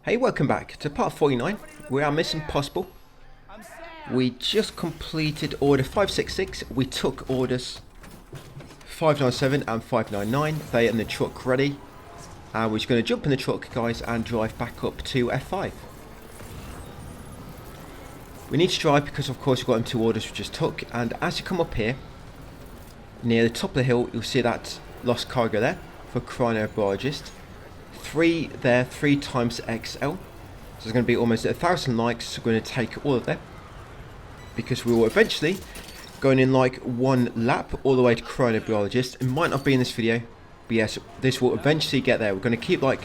Hey, welcome back to part 49. We are Mission Impossible. We just completed order 566. We took orders 597 and 599. They are in the truck ready. And we're just going to jump in the truck, guys, and drive back up to F5. We need to drive because, of course, we've got them two orders we just took. And as you come up here, near the top of the hill, you'll see that lost cargo there for chronobiologist. 3 there, 3 times XL. So there's going to be almost 1,000 likes. So we're going to take all of them because we will eventually going in like one lap all the way to chronobiologist. It might not be in this video, but yes, this will eventually get there. We're going to keep like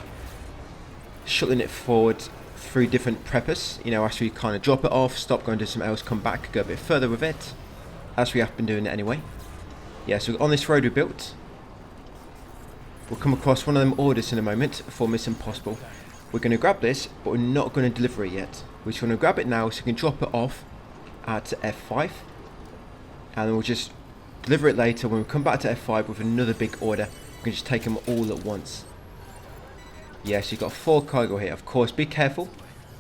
shuttling it forward through different preppers. You know, as we kind of drop it off, stop, going to do something else, come back, go a bit further with it, as we have been doing it anyway. Yeah, so on this road we built, we'll come across one of them orders in a moment for Mission Impossible. We're going to grab this, but we're not going to deliver it yet. We're just going to grab it now so we can drop it off at F5. And then we'll just deliver it later when we come back to F5 with another big order. We can just take them all at once. Yeah, so you've got 4 cargo here. Of course, be careful.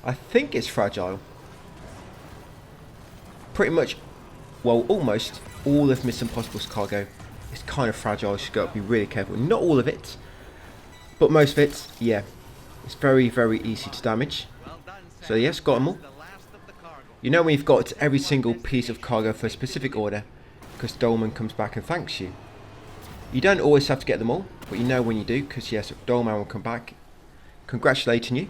I think it's fragile. Pretty much, well, almost all of Mission Impossible's cargo. It's kind of fragile, so you've got to be really careful. Not all of it, but most of it, yeah. It's very, very easy to damage. So yes, got them all. You know when you've got every single piece of cargo for a specific order, because Dolman comes back and thanks you. You don't always have to get them all, but you know when you do, because yes, Dolman will come back congratulating you.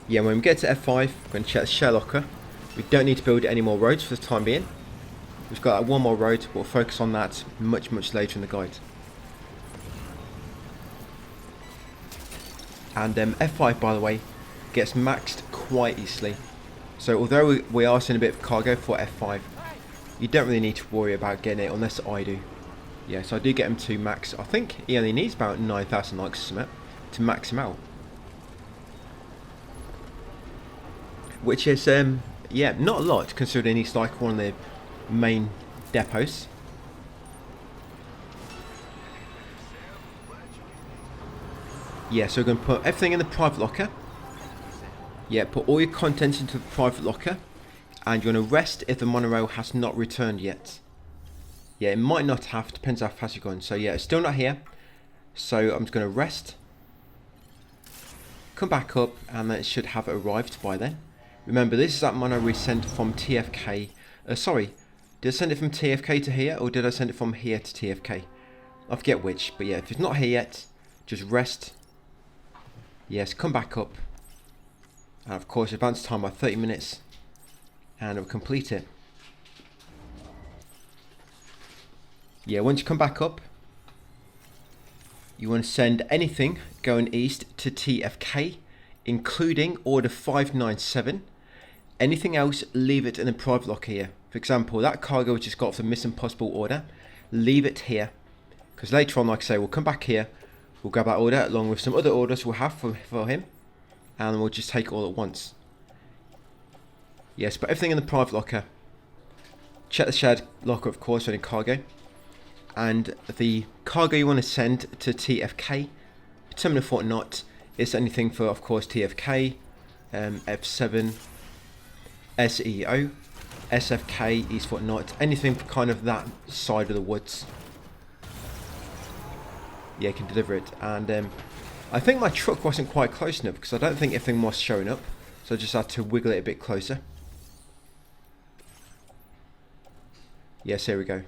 Yeah, when we get to F5, we're going to check the share locker. We don't need to build any more roads for the time being. We've got one more road. We'll focus on that much later in the guide. And F5, by the way, gets maxed quite easily. So although we are seeing a bit of cargo for F5, you don't really need to worry about getting it unless I do. Yeah, so I do get him to max. I think he only needs about 9,000 likes or something to max him out. Which is, yeah, not a lot considering he's like one of the main depots. Yeah, so we're going to put everything in the private locker. Yeah, put all your contents into the private locker. And you're going to rest if the monorail has not returned yet. Yeah, it might not have, depends how fast you're going. So yeah, it's still not here. So I'm just going to rest. Come back up and then it should have arrived by then. Remember, this is that mono we sent from TFK. Sorry, did I send it from TFK to here or did I send it from here to TFK? I forget which, but yeah, if it's not here yet, just rest. Yes, come back up. And of course, advance time by 30 minutes. And it'll complete it. Yeah, once you come back up, you want to send anything going east to TFK, including order 597. Anything else, leave it in the private locker here. For example, that cargo we just got for the Mission Impossible order, leave it here. Because later on, like I say, we'll come back here, we'll grab that order along with some other orders we'll have for him, and we'll just take it all at once. Yes, put everything in the private locker. Check the shared locker, of course, for any cargo. And the cargo you want to send to TFK, Terminal Fort Knot, is anything for, of course, TFK, F7, SEO, SFK, East Fort Knot, anything for kind of that side of the woods. Yeah, you can deliver it. And I think my truck wasn't quite close enough because I don't think everything was showing up. So I just had to wiggle it a bit closer. Yes, here we go.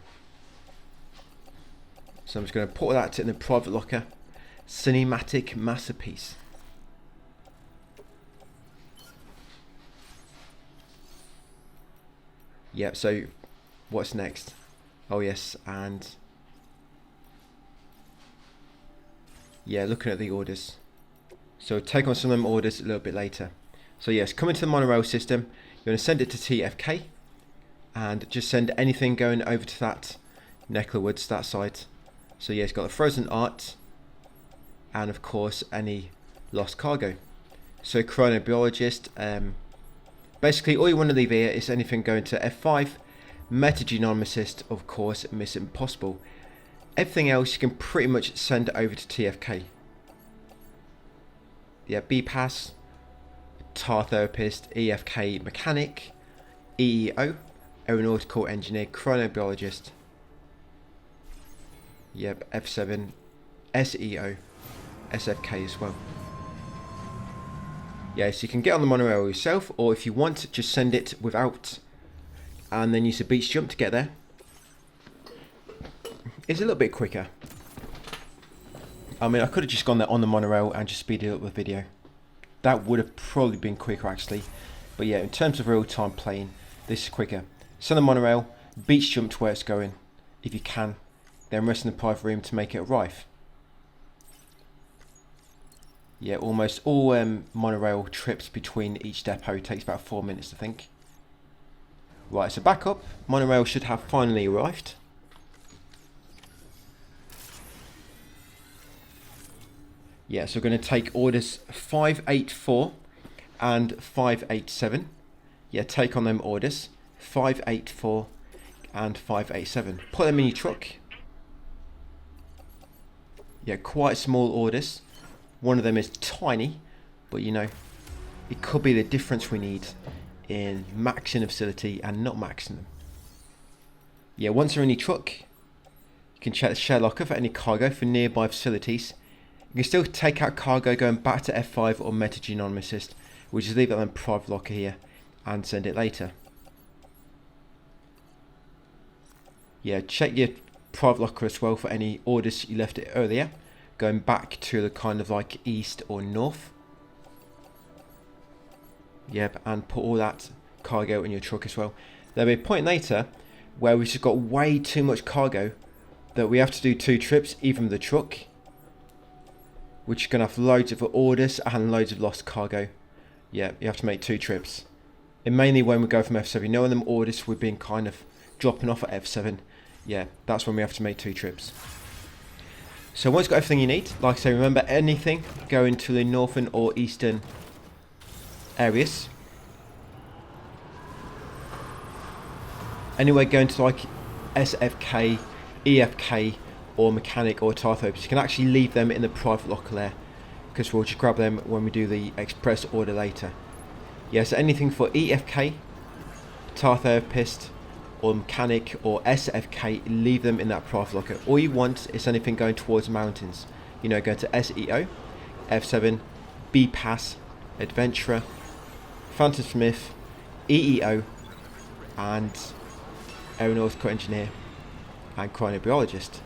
So I'm just going to put that in the private locker. Cinematic masterpiece. Yep, so what's next? Oh yes, and yeah, looking at the orders. So take on some of them orders a little bit later. So yes, come into the monorail system. You're going to send it to TFK. And just send anything going over to that neck of the woods, that side. So yeah, it's got the frozen art. And of course, any lost cargo. So chronobiologist. Basically, all you want to leave here is anything going to F5. Metagenome assist, of course, Mission Impossible. Everything else you can pretty much send over to TFK. Yeah, B-Pass, Tar Therapist, EFK Mechanic, EEO, Aeronautical Engineer, Chronobiologist. Yep, F7, SEO, SFK as well. Yeah, so you can get on the monorail yourself, or if you want, just send it without, and then use a beach jump to get there. It's a little bit quicker. I mean, I could have just gone there on the monorail and just speeded up the video. That would have probably been quicker actually. But yeah, in terms of real-time playing, this is quicker. Send the monorail, beach jump to where it's going, if you can. Then rest in the private room to make it arrive. Yeah, almost all monorail trips between each depot takes about 4 minutes, I think. Right, so back up. Monorail should have finally arrived. Yeah, so we're going to take orders 584 and 587. Yeah, take on them orders 584 and 587. Put them in your truck. Yeah, quite small orders. One of them is tiny, but you know, it could be the difference we need in maxing a facility and not maxing them. Yeah, once they're in your truck, you can check the share locker for any cargo for nearby facilities. You can still take out cargo going back to F5 or Metagenome Assist. We'll just leave it on private locker here and send it later. Yeah, check your private locker as well for any orders you left it earlier, going back to the kind of like east or north. Yep, and put all that cargo in your truck as well. There'll be a point later where we've just got way too much cargo that we have to do 2 trips, even with the truck, which is going to have loads of orders and loads of lost cargo. Yeah, you have to make 2 trips. And mainly when we go from F7, you know, when them orders we've been kind of dropping off at F7, yeah, that's when we have to make 2 trips. So once you've got everything you need, like I say, remember anything going to the northern or eastern areas. Anywhere going to like SFK, EFK, or mechanic or tar therapist, you can actually leave them in the private locker there, because we'll just grab them when we do the express order later. Yeah, so anything for EFK, tar therapist, or mechanic or SFK, leave them in that private locker. All you want is anything going towards mountains. You know, go to SEO, F7, B-Pass, Adventurer, Phantom Smith, EEO, and Aeronautical Engineer and Chronobiologist.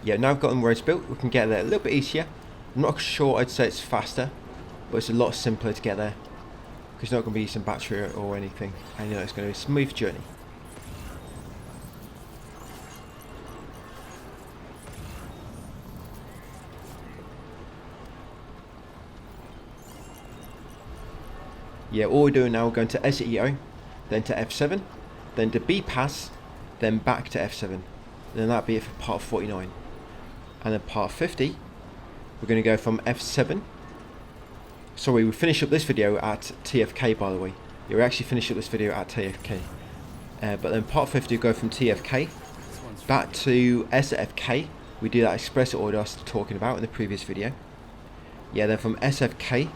Yeah, now I've got them roads built, we can get there a little bit easier. I'm not sure I'd say it's faster, but it's a lot simpler to get there, because it's not going to be using battery or anything, and you know it's going to be a smooth journey. Yeah, all we're doing now, we're going to SEO, then to F7, then to B-Pass, then back to F7. And then that'll be it for part 49. And then part 50, we're going to go from F7. Sorry, we finish up this video at TFK, by the way. Yeah, we actually finish up this video at TFK. But then part 50, we go from TFK back to SFK. We do that express order I was talking about in the previous video. Yeah, then from SFK,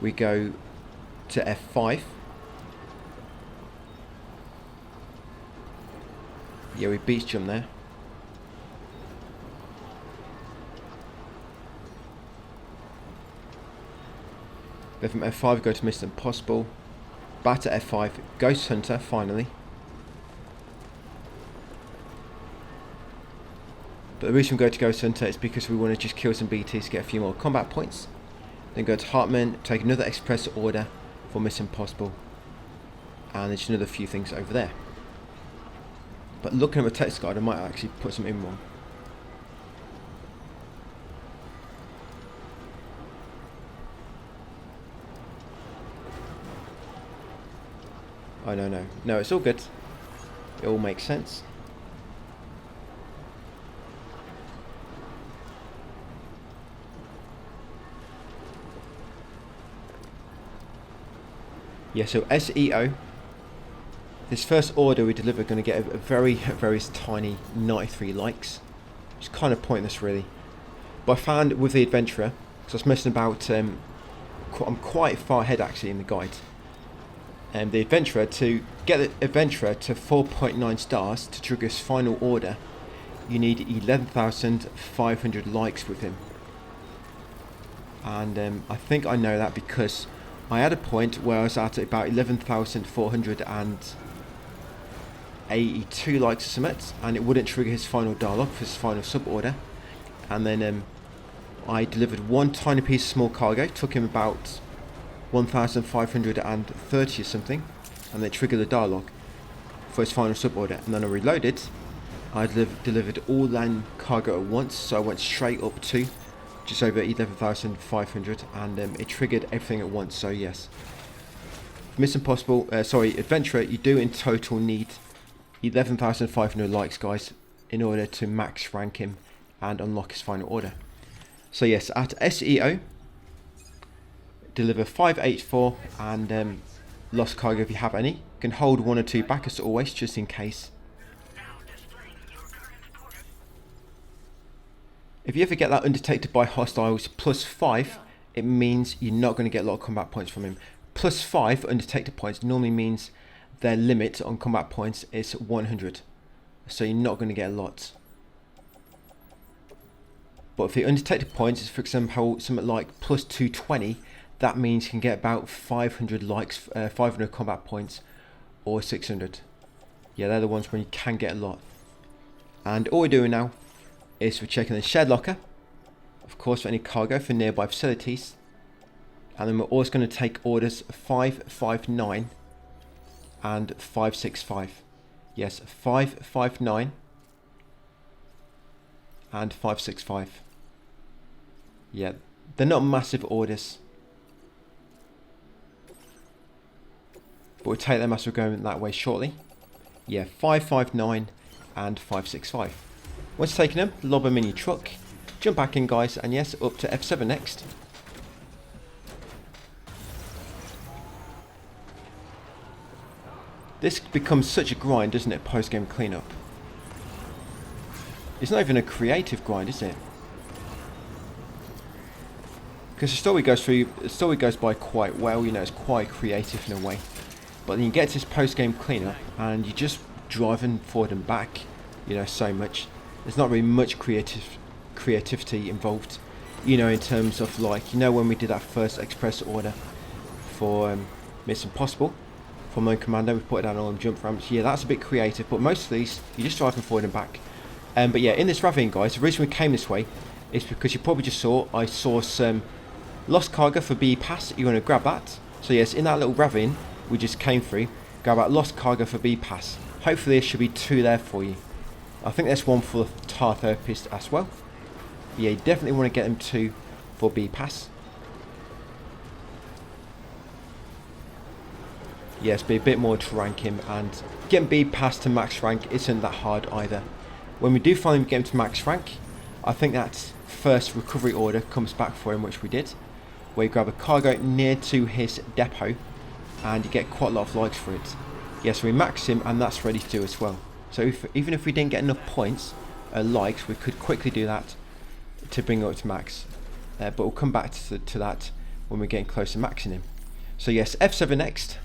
we go to F5. Yeah, we beach jump there. Then from F5 we go to Mission Impossible. Back to F5, Ghost Hunter finally. But the reason we go to Ghost Hunter is because we want to just kill some BTs to get a few more combat points. Then go to Hartman, take another express order for Mission Impossible. And there's another few things over there. But looking at the text guide, I might actually put some in wrong. Oh no, it's all good. It all makes sense. Yeah, so SEO, This first order we deliver going to get a very, very tiny 93 likes. It's kind of pointless really. But I found with the adventurer, because I was messing about, I'm quite far ahead actually in the guide. The adventurer, to get the adventurer to 4.9 stars to trigger his final order, you need 11,500 likes with him. And I think I know that because I had a point where I was at about 11,482 likes or something, and it wouldn't trigger his final dialogue for his final sub order. And then I delivered one tiny piece of small cargo, took him about 1,530 or something, and they triggered the dialogue for his final sub order. And then I reloaded. I delivered all land cargo at once, so I went straight up to just over 11,500, and it triggered everything at once. So yes, Mission Impossible, Adventurer, you do in total need 11,500 likes, guys, in order to max rank him and unlock his final order. So yes, at SEO, deliver 584 and lost cargo if you have any. You can hold 1 or 2 back as always, just in case. If you ever get that undetected by hostiles +5, it means you're not going to get a lot of combat points from him. +5 undetected points normally means their limit on combat points is 100. So you're not going to get a lot. But if the undetected points is, for example, something like +220, that means you can get about 500 likes, 500 combat points, or 600. Yeah, they're the ones when you can get a lot. And all we're doing now is we're checking the shared locker, of course, for any cargo for nearby facilities. And then we're always going to take orders 559 and 565. Yes, 559 and 565. Yeah, they're not massive orders, but we'll take them as we're going that way shortly. Yeah, 559 and 565. Once taken them, lob them in your truck, jump back in, guys, and yes, up to F7 next. This becomes such a grind, doesn't it, post-game cleanup? It's not even a creative grind, is it? Because the story goes by quite well, you know, it's quite creative in a way. But then you get to this post-game cleanup and you're just driving forward and back, you know, so much. There's not really much creativity involved, you know, in terms of, like, you know, when we did that first express order for Mission Impossible from Lone Commando, we put it down all them jump ramps. Yeah, that's a bit creative, but most of these you're just driving forward and back. But yeah, in this ravine, guys, the reason we came this way is because you probably just saw I saw some lost cargo for B pass. You want to grab that. So yes, in that little ravine we just came through, grab that lost cargo for B pass. Hopefully there should be 2 there for you. I think there's 1 for the tar therapist as well. But yeah, you definitely want to get them 2 for B pass. Yes, be a bit more to rank him, and getting B pass to max rank isn't that hard either. When we do finally get him to max rank, I think that first recovery order comes back for him, which we did, where you grab a cargo near to his depot and you get quite a lot of likes for it. Yes, we max him and that's ready to do as well. So even if we didn't get enough points, likes, we could quickly do that to bring it up to max. But we'll come back to that when we're getting close to maxing him. So yes, F7 next.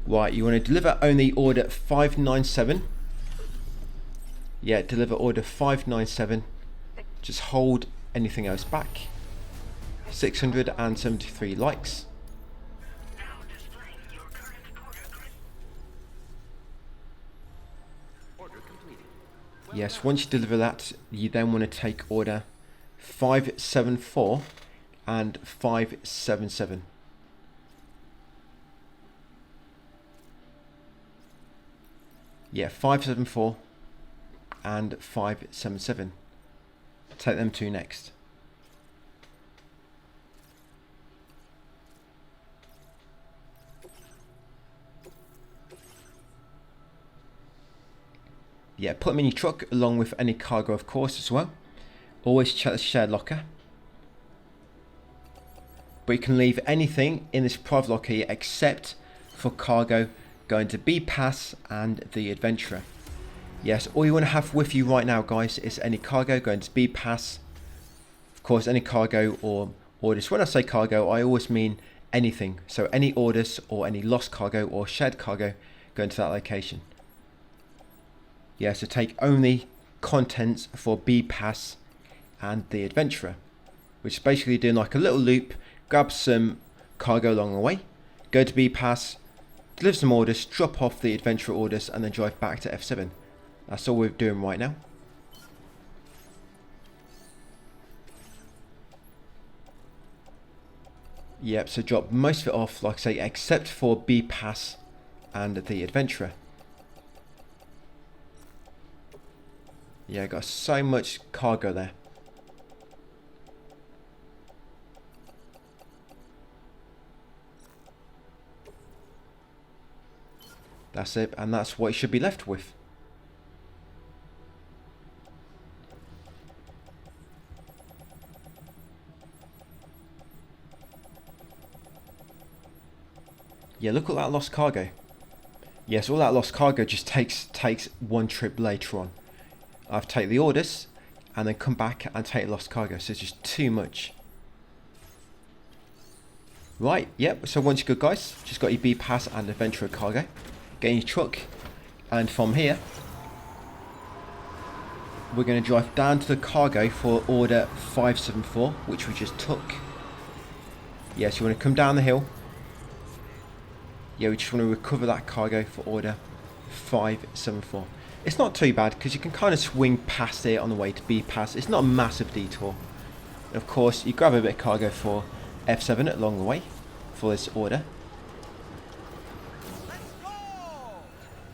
Right, you want to deliver only order 597. Yeah, deliver order 597. Just hold anything else back. 673 likes. Yes, once you deliver that, you then want to take order 574 and 577. Yeah, 574 and 577. Take them 2 next. Yeah, put them in your truck along with any cargo, of course, as well. Always check the shared locker. But you can leave anything in this private locker here except for cargo going to B Pass and the Adventurer. Yes, all you want to have with you right now, guys, is any cargo going to B Pass. Of course, any cargo or orders. When I say cargo, I always mean anything. So any orders or any lost cargo or shared cargo going to that location. Yeah, so take only contents for B Pass and the Adventurer, which is basically doing like a little loop, grab some cargo along the way, go to B Pass, deliver some orders, drop off the Adventurer orders, and then drive back to F7. That's all we're doing right now. Yep, so drop most of it off, like I say, except for B Pass and the Adventurer. Yeah, got so much cargo there. That's it, and that's what you should be left with. Yeah, look at that lost cargo. Yes, all that lost cargo just takes one trip later on. I have to take the orders and then come back and take lost cargo, so it's just too much. Right, yep, so once you're good, guys, just got your B Pass and Adventurer cargo. Get in your truck, and from here we're going to drive down to the cargo for order 574, which we just took. Yes, you want to come down the hill. Yeah, we just want to recover that cargo for order 574. It's not too bad because you can kind of swing past it on the way to B Pass. It's not a massive detour. And of course, you grab a bit of cargo for F7 along the way for this order.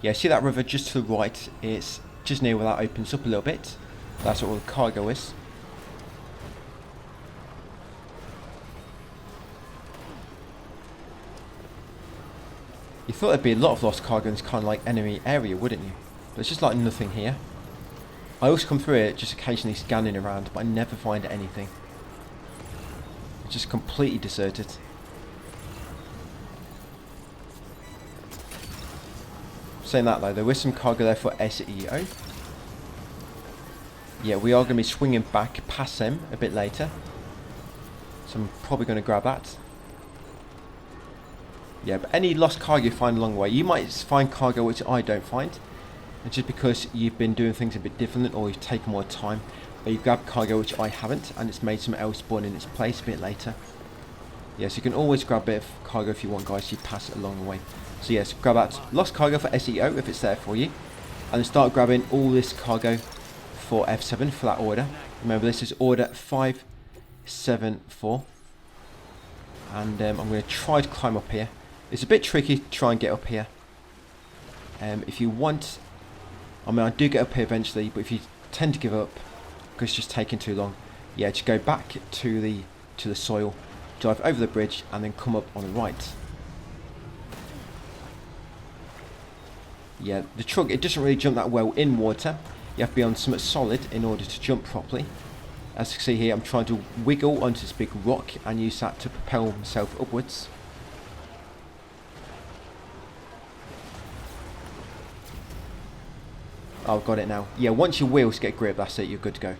Yeah, see that river just to the right? It's just near where that opens up a little bit. That's what all the cargo is. You thought there'd be a lot of lost cargo in this kind of like enemy area, wouldn't you? But it's just like nothing here. I always come through it just occasionally scanning around, but I never find anything. It's just completely deserted. Saying that though, there is some cargo there for SEO. Yeah, we are going to be swinging back past them a bit later. So I'm probably going to grab that. Yeah, but any lost cargo you find along the way, you might find cargo which I don't find. It's just because you've been doing things a bit different, or you've taken more time, or you've grabbed cargo which I haven't, and it's made something else spawn in its place a bit later. Yes, you can always grab a bit of cargo if you want, guys. You pass it along the way. So yes, grab that lost cargo for SEO if it's there for you, and then start grabbing all this cargo for F7 for that order. Remember, this is order 574, and I'm going to try to climb up here. It's a bit tricky to try and get up here. If you want, I mean, I do get up here eventually, but if you tend to give up because it's just taking too long, yeah, just go back to the soil, drive over the bridge, and then come up on the right. Yeah, the truck, it doesn't really jump that well in water. You have to be on something solid in order to jump properly. As you can see here, I'm trying to wiggle onto this big rock and use that to propel myself upwards. Oh, got it now. Yeah, once your wheels get grip, that's it, you're good to go.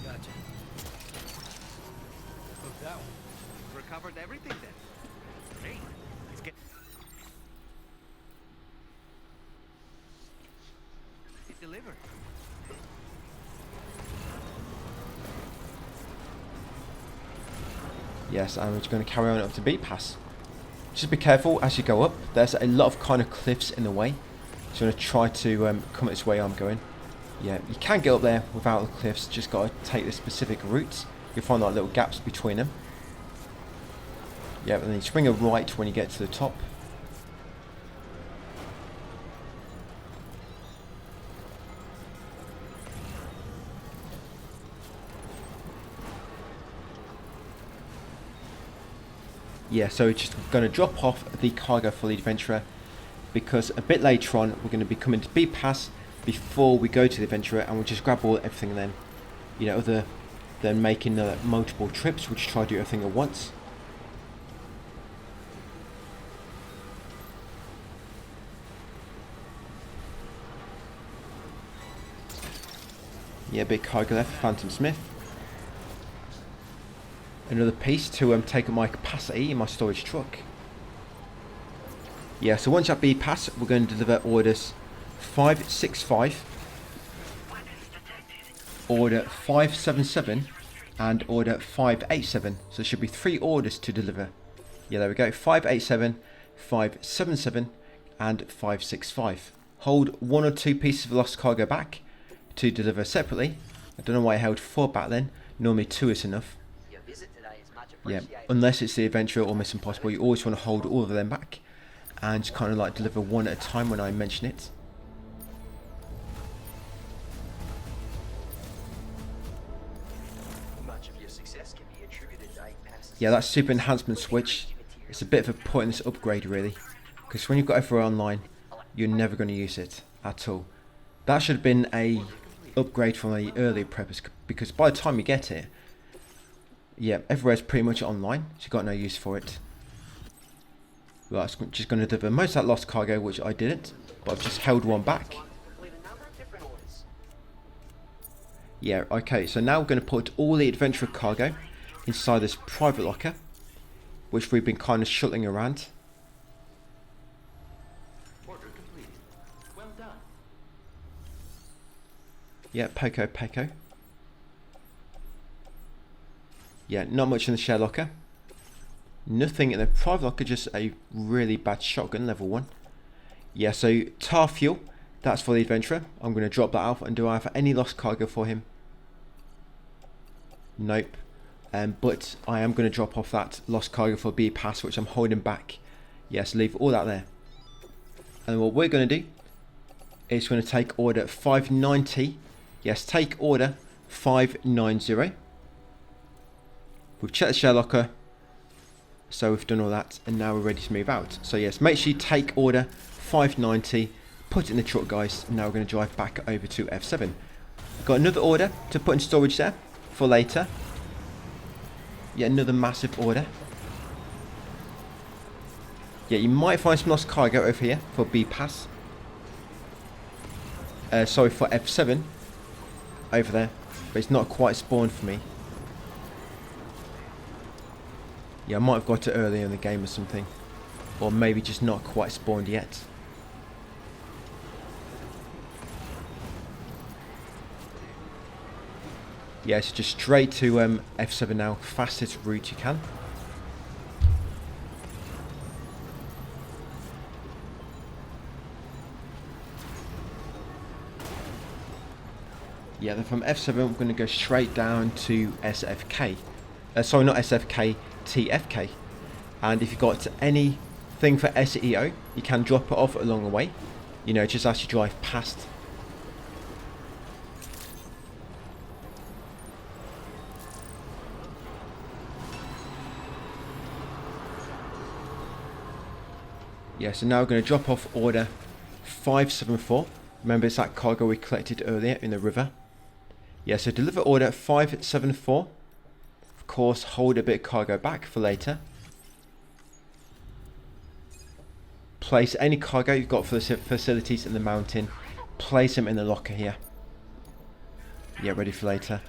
Gotcha. Hooked that one. Recovered everything then. Great. Let's get it delivered. Yes, and we're just going to carry on up to B Pass. Just be careful as you go up. There's a lot of kind of cliffs in the way, so I'm going to try to come this way I'm going. Yeah, you can get up there without the cliffs, just got to take the specific routes. You'll find like little gaps between them. Yeah, and then you swing a right when you get to the top. Yeah, so we're just going to drop off the cargo for the Adventurer, because a bit later on we're going to be coming to B Pass before we go to the Adventurer, and we'll just grab everything then. You know, other than making multiple trips, we'll just try to do everything at once. Yeah, big cargo there for Phantom Smith. Another piece to take up my capacity in my storage truck. Yeah, so once that B pass, we're going to deliver orders 565, order 577, and order 587. So there should be 3 orders to deliver. Yeah, there we go. 587, 577, and 565. Hold 1 or 2 pieces of lost cargo back to deliver separately. I don't know why I held 4 back then. Normally 2 is enough. Yeah, unless it's the Adventurer or Mission Impossible, you always want to hold all of them back and just kind of like deliver 1 at a time when I mention it. Yeah, that super enhancement switch, it's a bit of a pointless upgrade really, because when you've got everywhere online, you're never going to use it at all. That should have been a upgrade from the earlier preppers, because by the time you get it, yeah, everywhere's pretty much online, so you've got no use for it. Right, I'm just going to deliver most of that lost cargo, which I didn't, but I've just held 1 back. Yeah, okay, so now we're going to put all the Adventurer cargo inside this private locker, which we've been kind of shuttling around. Order completed. Well done. Yeah, Peko. Yeah, not much in the share locker. Nothing in the private locker, just a really bad shotgun, level 1. Yeah, so tar fuel, that's for the Adventurer. I'm going to drop that out, and do I have any lost cargo for him? Nope. But I am going to drop off that lost cargo for B pass, which I'm holding back. Yes, leave all that there. And what we're going to do is going to take order 590. Yes, take order 590. We've checked the share locker, so we've done all that, and now we're ready to move out. So yes, make sure you take order 590, put it in the truck, guys. Now we're going to drive back over to F7. Got another order to put in storage there for later. Yeah, another massive order. Yeah, you might find some lost cargo over here for B pass. Sorry, for F7 over there, but it's not quite spawned for me. Yeah, I might have got it earlier in the game or something, or maybe just not quite spawned yet. Yeah, so just straight to F7 now, fastest route you can. Yeah, then from F7 we're going to go straight down to SFK. Sorry, not SFK, TFK. And if you've got anything for SEO, you can drop it off along the way. You know, just as you drive past. Yeah, so now we're going to drop off order 574. Remember, it's that cargo we collected earlier in the river. Yeah, so deliver order 574. Of course, hold a bit of cargo back for later. Place any cargo you've got for the facilities in the mountain. Place them in the locker here. Yeah, ready for later.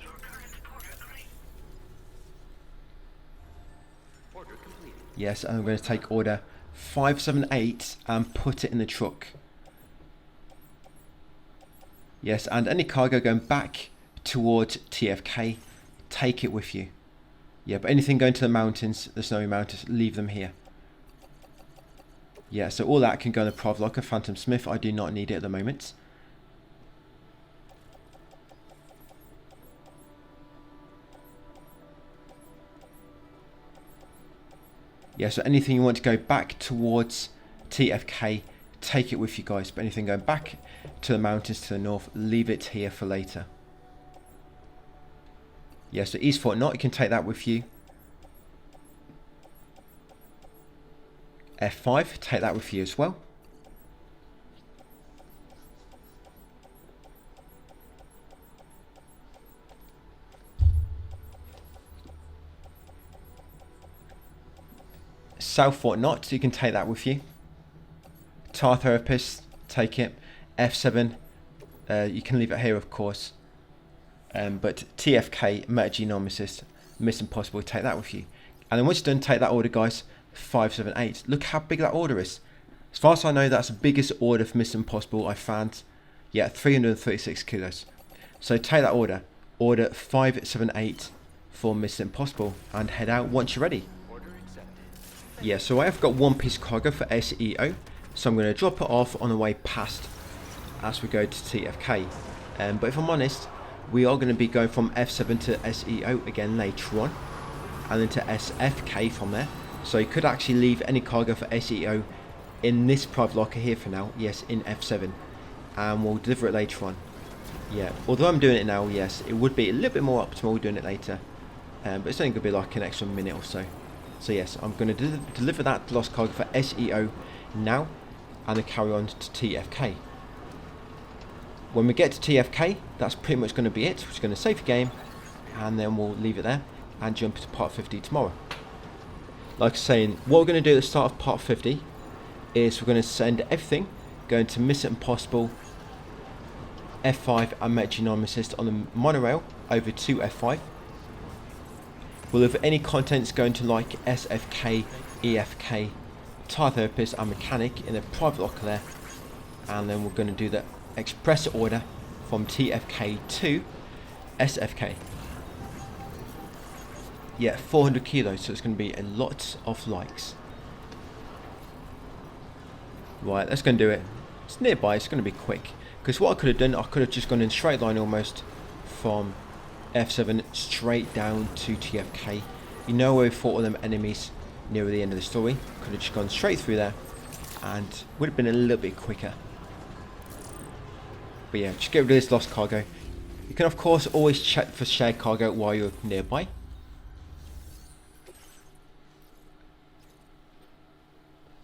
Yes, and I'm going to take order 578 and put it in the truck. Yes, and any cargo going back towards TFK, take it with you. Yeah, but anything going to the mountains, the snowy mountains, leave them here. Yeah, so all that can go in the private locker. Phantom Smith, I do not need it at the moment. Yeah, so anything you want to go back towards TFK, take it with you guys. But anything going back to the mountains to the north, leave it here for later. Yeah, so East Fort Knot, you can take that with you. F5, take that with you as well. South Fort Knot, you can take that with you. Tar Therapist, take it. F7, you can leave it here of course. But TFK, Metagenomics, Mission Impossible, take that with you. And then once you're done, take that order, guys. 578. Look how big that order is. As far as I know, that's the biggest order for Mission Impossible I found. Yeah, 336 kilos. So take that order. Order 578 for Mission Impossible and head out once you're ready. Yeah, so I have got one piece of cargo for SEO. So I'm going to drop it off on the way past as we go to TFK. But if I'm honest, we are going to be going from F7 to SEO again later on. And then to SFK from there. So you could actually leave any cargo for SEO in this private locker here for now. Yes, in F7. And we'll deliver it later on. Yeah, although I'm doing it now, yes, it would be a little bit more optimal doing it later. But it's only going to be like an extra minute or so. So yes, I'm going to deliver that lost cargo for SEO now. And then carry on to TFK. When we get to TFK, that's pretty much going to be it. We're just going to save the game. And then we'll leave it there. And jump into part 50 tomorrow. Like I was saying, what we're going to do at the start of part 50 is we're going to send everything going to Mission Impossible F5 and Metagenomics on the monorail over to F5. We'll have any contents going to like SFK, EFK, tyre therapist and mechanic in a private locker there. And then we're going to do the express order from TFK to SFK. Yeah, 400 kilos, so it's going to be a lot of likes. Right, let's go and do it. It's nearby, it's going to be quick. Because what I could have done, I could have just gone in straight line almost from F7 straight down to TFK. You know where we fought all them enemies near the end of the story. Could have just gone straight through there and would have been a little bit quicker. But yeah, just get rid of this lost cargo. You can of course always check for shared cargo while you're nearby.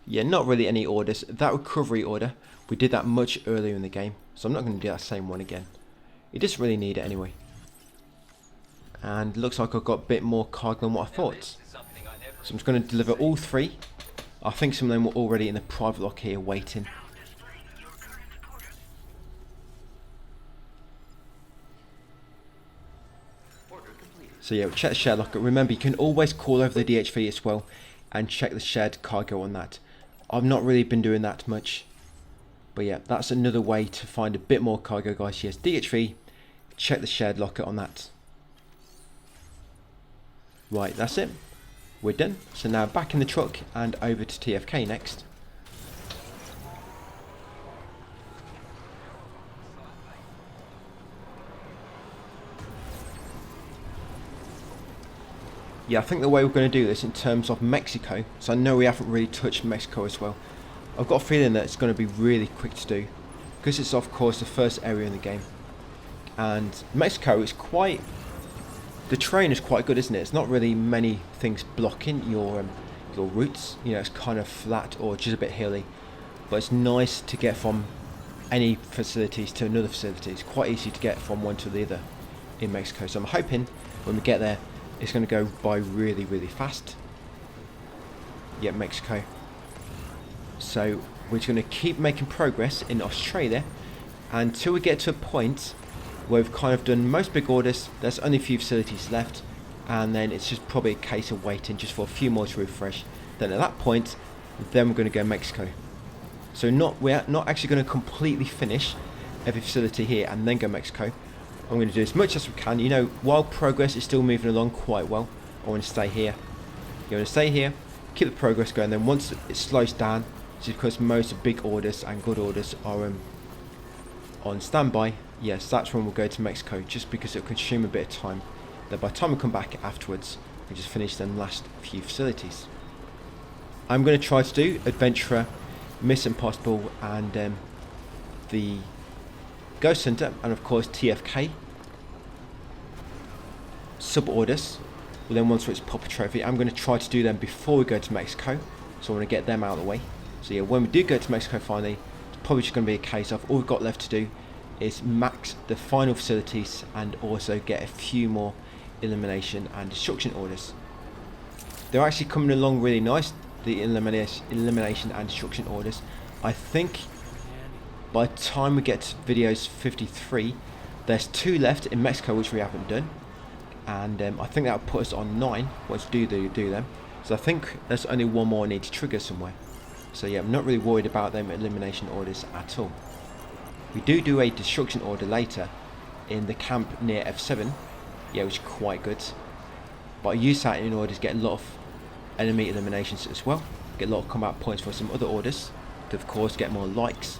Yeah, not really any orders. That recovery order, we did that much earlier in the game. So I'm not going to do that same one again. You just really need it anyway. And looks like I've got a bit more cargo than what I thought. So I'm just going to deliver all three. I think some of them were already in the private lock here waiting. So yeah, check the shared locker. Remember, you can always call over the DHV as well and check the shared cargo on that. I've not really been doing that much. But yeah, that's another way to find a bit more cargo, guys. Yes, DHV, check the shared locker on that. Right, that's it. We're done. So now back in the truck and over to TFK next. Yeah, I think the way we're going to do this in terms of Mexico, so I know we haven't really touched Mexico as well. I've got a feeling that it's going to be really quick to do, because it's of course the first area in the game. And Mexico is quite, the terrain is quite good, isn't it? It's not really many things blocking your routes. You know, it's kind of flat or just a bit hilly, but it's nice to get from any facilities to another facility. It's quite easy to get from one to the other in Mexico. So I'm hoping when we get there, it's going to go by really, really fast. Yeah, Mexico. So we're going to keep making progress in Australia until we get to a point where we've kind of done most big orders. There's only a few facilities left, and then it's just probably a case of waiting just for a few more to refresh. Then at that point, then we're going to go Mexico. So we're not actually going to completely finish every facility here and then go Mexico. I'm going to do as much as we can. You know, while progress is still moving along quite well, I want to stay here. You want to stay here, keep the progress going. Then once it slows down, just because most big orders and good orders are on standby, yes, that's when we'll go to Mexico, just because it'll consume a bit of time. Then by the time we come back afterwards, we just finish them last few facilities. I'm going to try to do Adventurer, Mission Impossible, and the Ghost Hunter, and of course TFK sub orders. Well, then once it's proper trophy, I'm going to try to do them before we go to Mexico, so I want to get them out of the way. So yeah, when we do go to Mexico finally, it's probably just going to be a case of all we've got left to do is max the final facilities and also get a few more elimination and destruction orders. They're actually coming along really nice, the elimination and destruction orders. I think by the time we get to videos 53, There's 2 left in Mexico which we haven't done, and I think that'll put us on 9 once we do them. So I think there's only 1 more I need to trigger somewhere. So yeah, I'm not really worried about them elimination orders at all. We do a destruction order later in the camp near F7, yeah, which is quite good. But I use that in order to get a lot of enemy eliminations as well, get a lot of combat points for some other orders, to of course get more likes.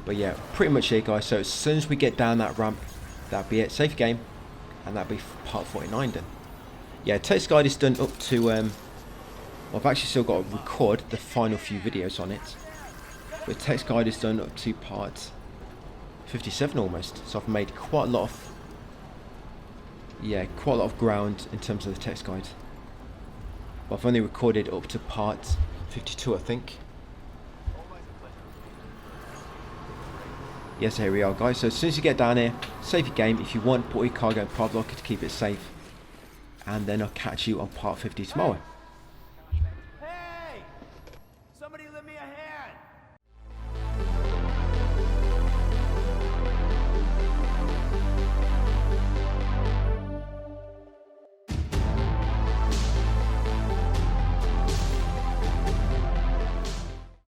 But yeah, pretty much it, guys. So as soon as we get down that ramp, that'll be it. Safe game, and that'll be part 49 done. Yeah, text guide is done up to I've actually still got to record the final few videos on it, but text guide is done up to part 57 almost. So I've made quite a lot of ground in terms of the text guide. But I've only recorded up to part 52, I think. Yes, here we are, guys. So as soon as you get down here, save your game. If you want, put your cargo in private locker to keep it safe. And then I'll catch you on part 50 tomorrow.